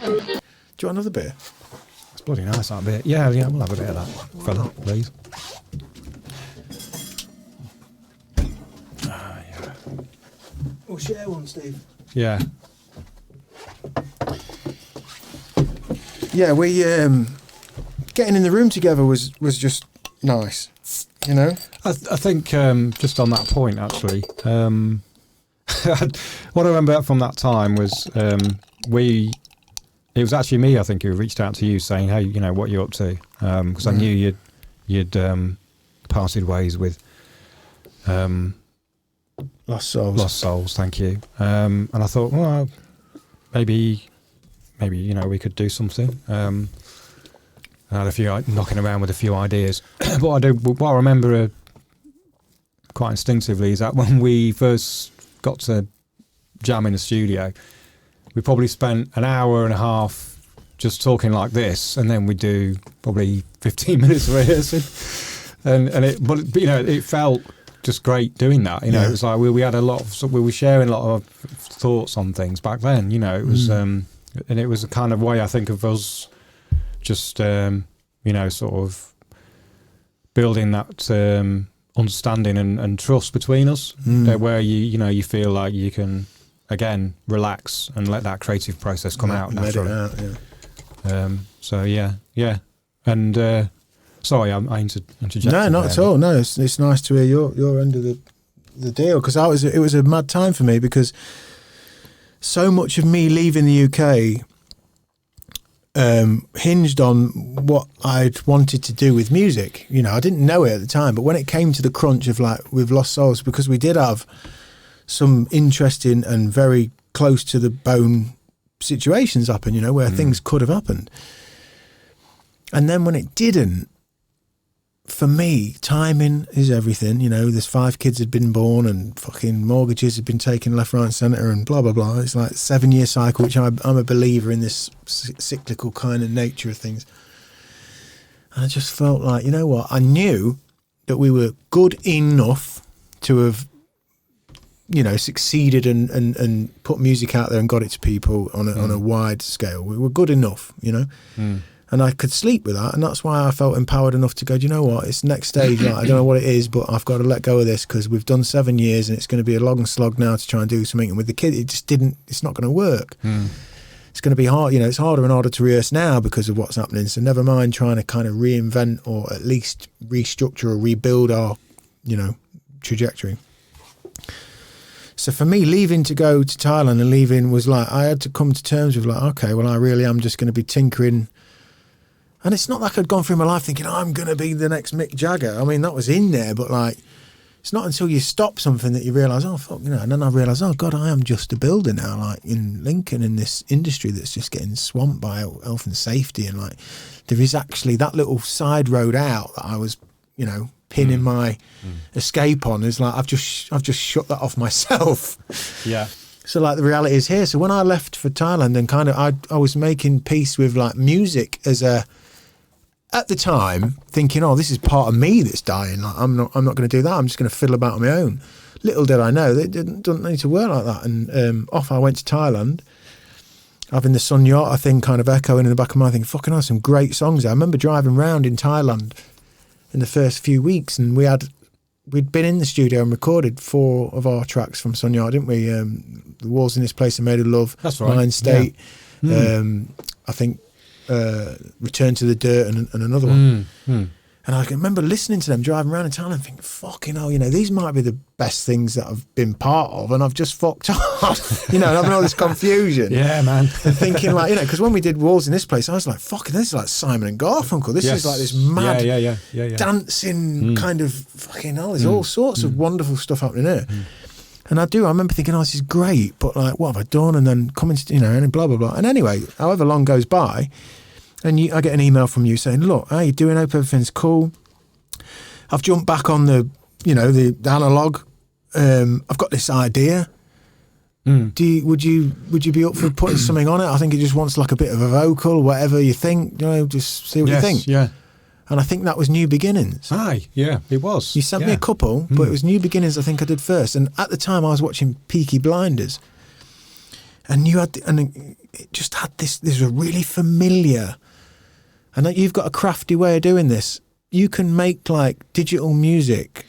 you want another beer? It's bloody nice, that beer. Yeah, we'll have a bit of that, fella, please. Yeah. We'll share one, Steve. Yeah. Yeah, we getting in the room together was just nice, you know. I think just on that point, actually, what I remember from that time was it was actually me, I think, who reached out to you saying, hey, you know, what you're up to, because I knew you'd parted ways with Lost Souls. Thank you. And I thought, well, maybe you know, we could do something. I had a few knocking around with a few ideas. What I remember quite instinctively is that when we first got to jam in the studio, we probably spent an hour and a half just talking like this, and then we do probably 15 minutes of rehearsing. But you know, it felt just great doing that. You know, It was like we had we were sharing a lot of thoughts on things back then. You know, it was and it was a kind of way, I think, of us just you know, sort of building that understanding and trust between us, where you know, you feel like you can again relax and let that creative process come out naturally. So yeah, and sorry, I interjected. No, not at all. No, it's nice to hear your end of the deal, because it was a mad time for me, because so much of me leaving the UK hinged on what I'd wanted to do with music. You know, I didn't know it at the time, but when it came to the crunch of like with Lost Souls, because we did have some interesting and very close to the bone situations happen, you know, where things could have happened. And then when it didn't, for me, timing is everything. You know, there's 5 kids had been born and fucking mortgages had been taken left, right and centre and blah, blah, blah. It's like a 7-year cycle, which I'm a believer in this cyclical kind of nature of things. And I just felt like, you know what, I knew that we were good enough to have, you know, succeeded and put music out there and got it to people on a wide scale. We were good enough, you know. And I could sleep with that, and that's why I felt empowered enough to go, do you know what, it's next stage, like, I don't know what it is, but I've got to let go of this, because we've done 7 years and it's going to be a long slog now to try and do something. And with the kid, it's not going to work. It's going to be hard, you know, it's harder and harder to rehearse now because of what's happening. So never mind trying to kind of reinvent or at least restructure or rebuild our, you know, trajectory. So for me, leaving to go to Thailand and leaving was like, I had to come to terms with like, okay, well, I really am just going to be tinkering. And it's not like I'd gone through my life thinking, I'm going to be the next Mick Jagger. I mean, that was in there, but like, it's not until you stop something that you realise, oh, fuck, you know, and then I realised, oh, God, I am just a builder now, like in Lincoln, in this industry that's just getting swamped by health and safety. And like, there is actually that little side road out that I was, you know, pinning my escape on, is like, I've just shut that off myself. Yeah. So like the reality is here. So when I left for Thailand and kind of, I was making peace with like music as at the time, thinking, oh, this is part of me that's dying. Like, I'm not going to do that. I'm just going to fiddle about on my own. Little did I know, it doesn't need to work like that. And off I went to Thailand, having the Sun Yata thing kind of echoing in the back of my mind, thinking, fucking hell, some great songs there. I remember driving around in Thailand in the first few weeks, and we'd been in the studio and recorded 4 of our tracks from Sun Yata, didn't we? The Walls in This Place Are Made of Love, that's right. Mind State, I think Return to the Dirt and another one. And I can remember listening to them driving around in Thailand and thinking, fucking hell, you know, these might be the best things that I've been part of, and I've just fucked off, you know, and having all this confusion. Yeah, man. And thinking like, you know, because when we did Walls in This Place, I was like, fucking, this is like Simon and Garfunkel. This is like this mad dancing kind of fucking hell. There's all sorts of wonderful stuff happening here. And I remember thinking, oh, this is great, but like, what have I done? And then coming to, you know, and blah, blah, blah. And anyway, however long goes by, and I get an email from you saying, look, how you doing? Hope everything's cool. I've jumped back on the, you know, the analog. I've got this idea. Would you be up for putting something on it? I think it just wants like a bit of a vocal, whatever you think, you know, just see what you think. Yeah. And I think that was New Beginnings. Aye, yeah, it was. You sent me a couple, but it was New Beginnings I think I did first. And at the time I was watching Peaky Blinders. and it just had this really familiar. And you've got a crafty way of doing this. You can make like digital music.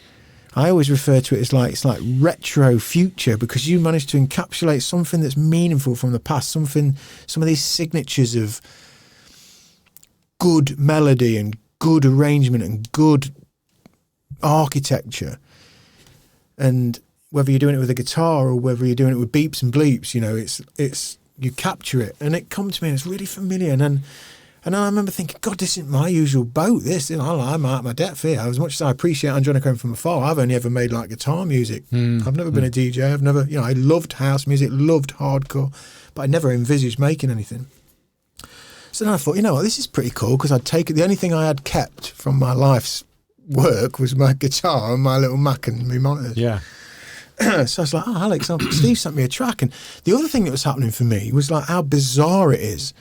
I always refer to it as like, it's like retro future, because you managed to encapsulate something that's meaningful from the past, some of these signatures of good melody and good arrangement and good architecture. And whether you're doing it with a guitar or whether you're doing it with beeps and bleeps, you know, it's you capture it, and it comes to me and it's really familiar. And I remember thinking, God, this isn't my usual boat. I'm out of my depth here. As much as I appreciate Andrenachrome from afar, I've only ever made like guitar music. I've never been a DJ. I've never, I loved house music, loved hardcore, but I never envisaged making anything. So then I thought, what, this is pretty cool, because I'd take it. The only thing I had kept from my life's work was my guitar and my little Mac and my monitors. Yeah. So I was like, Alex, Steve sent me a track. And the other thing that was happening for me was like how bizarre it is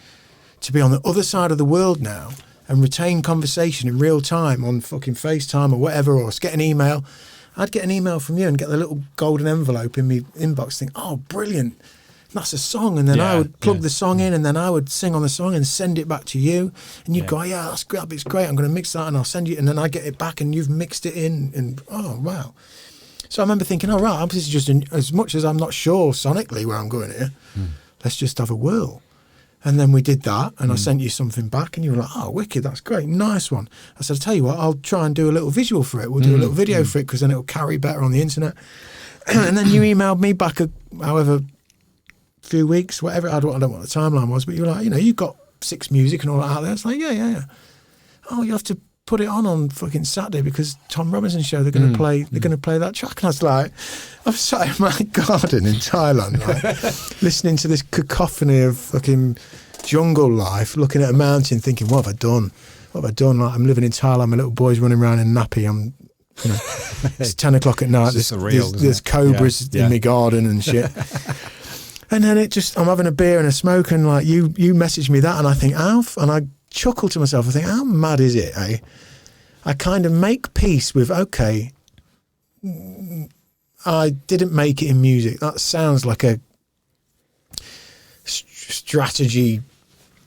to be on the other side of the world now and retain conversation in real time on fucking FaceTime or whatever, or get an email. I'd get an email from you and get the little golden envelope in my inbox, think, oh, brilliant, that's a song. And then I would plug the song in, and then I would sing on the song and send it back to you. And you'd go, yeah, that's great, it's great, I'm going to mix that and I'll send you. And then I get it back and you've mixed it in, and oh, wow. So I remember thinking, oh, right, this is just, as much as I'm not sure sonically where I'm going here, let's just have a whirl. And then we did that, and I sent you something back, and you were like, oh, wicked, that's great, nice one. I said, I'll tell you what, I'll try and do a little visual for it. We'll do a little video for it, because then it'll carry better on the internet. And then you emailed me back, however, few weeks, whatever, I don't know what the timeline was, but you were like, you've got 6Music and all that out there. It's like, yeah. Oh, you have to put it on fucking Saturday, because Tom Robinson's show, they're going to play that track. And I was like, I'm sat in my garden in Thailand, like, listening to this cacophony of fucking jungle life, looking at a mountain, thinking, what have I done? Like, I'm living in Thailand, my little boy's running around in nappy. It's 10 o'clock at night. There's cobras in my garden and shit. And then I'm having a beer and a smoke, and like you message me that, and I think, Alf, and I chuckle to myself. I think, how mad is it, eh? I kind of make peace with, okay, I didn't make it in music. That sounds like a strategy,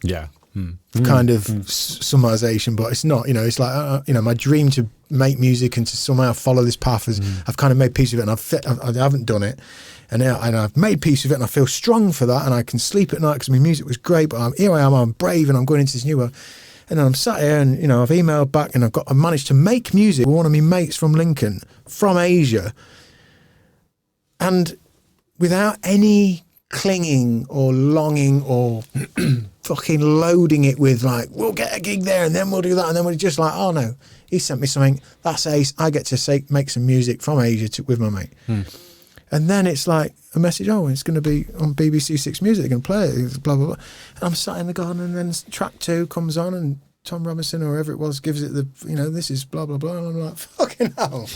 kind of summarization, but it's not. It's like my dream to make music and to somehow follow this path is I've kind of made peace with it, and I haven't done it, and I've made peace with it, and I feel strong for that, and I can sleep at night because my music was great. But here I am, I'm brave, and I'm going into this new world. And then I'm sat here, and I've emailed back, and I've managed to make music with one of my mates from Lincoln, from Asia, and without any clinging or longing or fucking loading it with like, we'll get a gig there and then we'll do that, and then we're just like, oh no, he sent me something, that's ace, I get to make some music from Asia with my mate. And then it's like a message, oh, it's going to be on BBC 6Music, they're going to play it, blah, blah, blah. And I'm sat in the garden, and then track 2 comes on, and Tom Robinson or whoever it was gives it the, this is blah, blah, blah. And I'm like, fucking hell,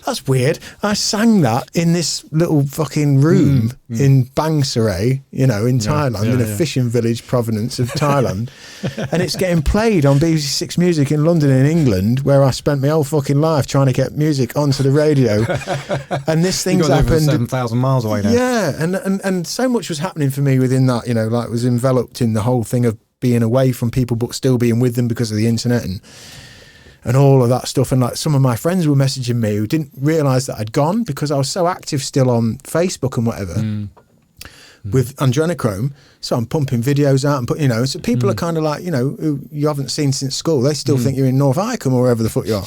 that's weird. I sang that in this little fucking room in Bangsaray, in Thailand, in a fishing village province of Thailand. And it's getting played on BBC 6Music in London and England, where I spent my whole fucking life trying to get music onto the radio. And this thing's happened 7,000 miles away now. Yeah, and so much was happening for me within that, like was enveloped in the whole thing of being away from people but still being with them because of the internet and all of that stuff. And like some of my friends were messaging me who didn't realise that I'd gone, because I was so active still on Facebook and whatever with Andrenachrome. So I'm pumping videos out and put, so people are kind of like, who you haven't seen since school. They still think you're in North Icombe or wherever the fuck you are.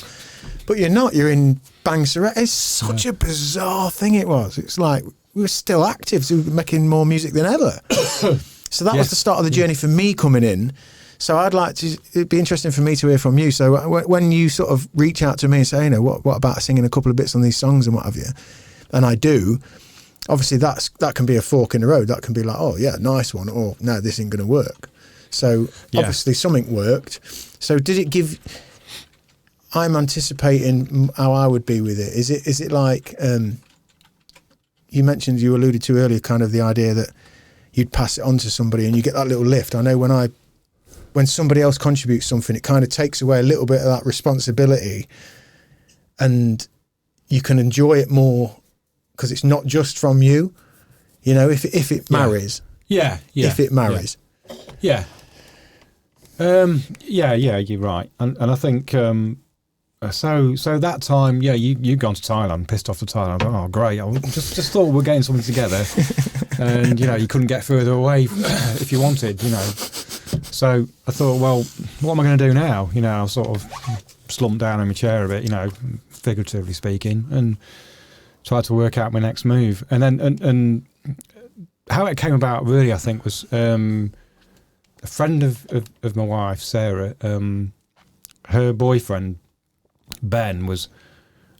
But you're not, you're in Bangsaray. It's such a bizarre thing it was. It's like we were still active, so we were making more music than ever. So that was the start of the journey for me coming in. So it'd be interesting for me to hear from you. So when you sort of reach out to me and say, what about singing a couple of bits on these songs and what have you? And I do, obviously that can be a fork in the road. That can be like, oh yeah, nice one. Or no, this ain't going to work. So obviously something worked. So did it give, I'm anticipating how I would be with it. Is it like, you alluded to earlier, kind of the idea that you'd pass it on to somebody and you get that little lift. I know when somebody else contributes something, it kind of takes away a little bit of that responsibility, and you can enjoy it more because it's not just from you. If it marries, Yeah. if it marries. Yeah. Yeah, you're right. And I think, so that time, you'd gone to Thailand, pissed off to Thailand. I thought, oh, great. I just thought we're getting something together. And, you couldn't get further away if you wanted, So I thought, well, what am I going to do now? I sort of slumped down in my chair a bit, figuratively speaking, and tried to work out my next move. And then, and how it came about really, I think, was a friend of my wife, Sarah, her boyfriend, Ben, was,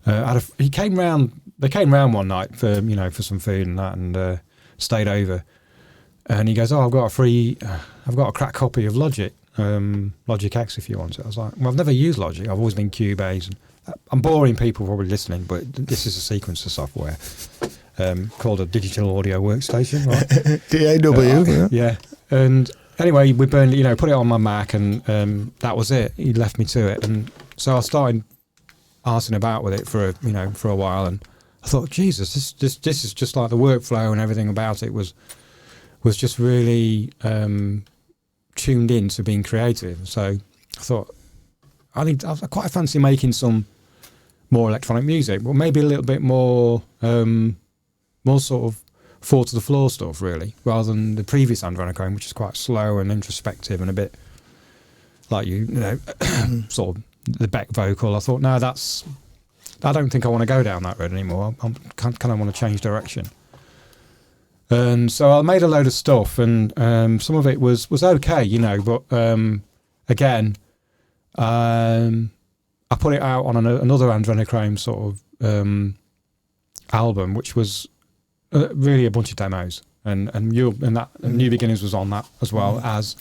they came round one night for some food and that, and stayed over. And he goes, I've got a cracked copy of Logic, Logic X if you want it. I was like, well, I've never used Logic. I've always been Cubase. And I'm boring people probably listening, but this is a sequencer software called a digital audio workstation, right? DAW. Yeah. And anyway, we put it on my Mac, and that was it. He left me to it. And so I started arsing about with it for a while, and I thought, Jesus, this is just like the workflow and everything about it was just really tuned in to being creative. So I thought, I quite fancy making some more electronic music, but maybe a little bit more sort of four to the floor stuff, really, rather than the previous Andrenachrome, which is quite slow and introspective and a bit like sort of the Beck vocal. I thought, no, I don't think I want to go down that road anymore. I kind of want to change direction. And so I made a load of stuff, and some of it was okay, but again, I put it out on another Andrenachrome sort of album, which was really a bunch of demos, and New Beginnings was on that as well as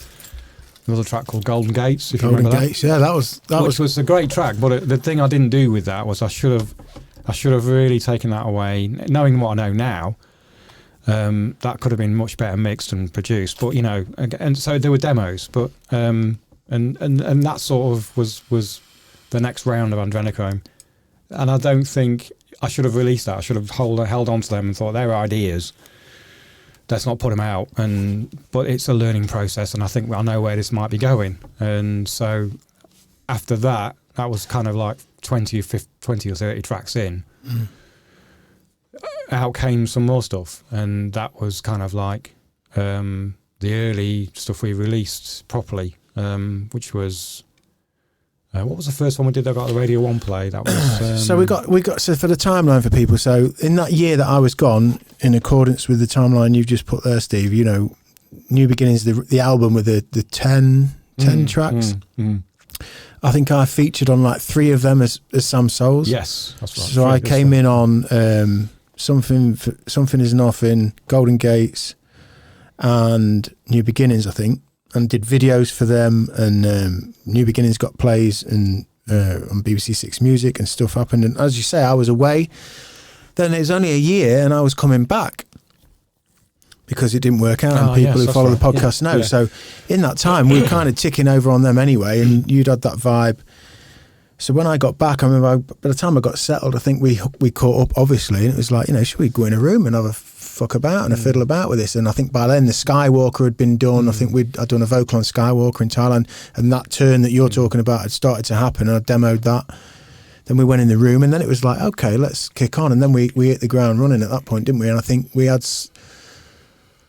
another track called Golden Gates. If you remember that. Gates, yeah, that was a great track. But the thing I didn't do with that was I should have really taken that away, knowing what I know now. That could have been much better mixed and produced, but and so there were demos, but and that sort of was the next round of Andrenachrome, and I don't think I should have released that. I should have held on to them and thought they're ideas. Let's not put them out, but it's a learning process, and I think I know where this might be going. And so after that was kind of like 20 or 30 tracks in. Out came some more stuff, and that was kind of like the early stuff we released properly, which was what was the first one we did that got the Radio 1 play? That was so we got so for the timeline for people. So in that year that I was gone, in accordance with the timeline you've just put there, Steve, New Beginnings, the album with the 10 tracks. I think I featured on like 3 of them as Sam Souls. Yes, that's right. So I came in on Something Is Nothing, Golden Gates, and New Beginnings, I think, and did videos for them. And New Beginnings got plays and on BBC 6 Music, and stuff happened. And as you say, I was away. Then it was only a year, and I was coming back because it didn't work out. And people who follow the podcast know. Yeah. So in that time, we were kind of ticking over on them anyway, and you'd had that vibe. So when I got back, I remember by the time I got settled, I think we caught up, obviously, and it was like, should we go in a room and have a fuck about and a fiddle about with this? And I think by then the Skywalker had been done. I think I'd done a vocal on Skywalker in Thailand, and that turn that you're talking about had started to happen, and I demoed that. Then we went in the room, and then it was like, okay, let's kick on. And then we hit the ground running at that point, didn't we? And I think we had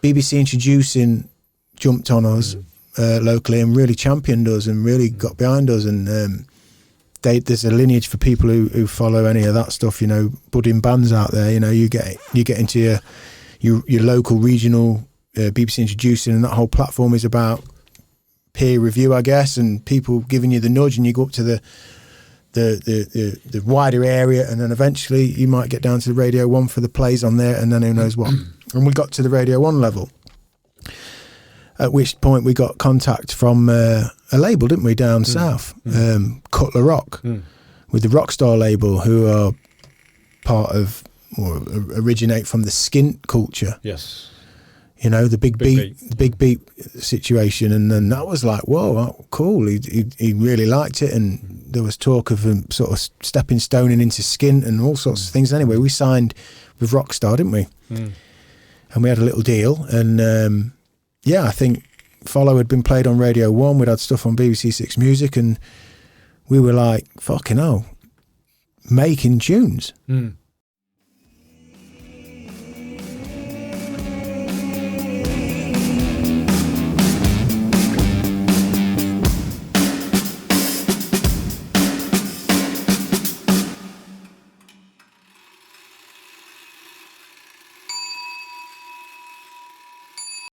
BBC Introducing jumped on us locally and really championed us and really got behind us, and there's a lineage for people who follow any of that stuff, budding bands out there. You get into your local regional BBC Introducing, and that whole platform is about peer review, I guess, and people giving you the nudge, and you go up to the wider area, and then eventually you might get down to the Radio 1 for the plays on there, and then who knows what. And we got to the Radio 1 level, at which point we got contact from a label, didn't we, down south, Cutler Rock, with the Rockstar label, who are part of, or originate from the skint culture. Yes. The big beat situation. And then that was like, whoa, cool. He really liked it. And there was talk of him sort of stepping stoning into skint and all sorts of things. Anyway, we signed with Rockstar, didn't we? And we had a little deal. And yeah, I think Follow had been played on Radio 1. We'd had stuff on BBC 6 Music, and we were like, fucking hell, making tunes. Mm.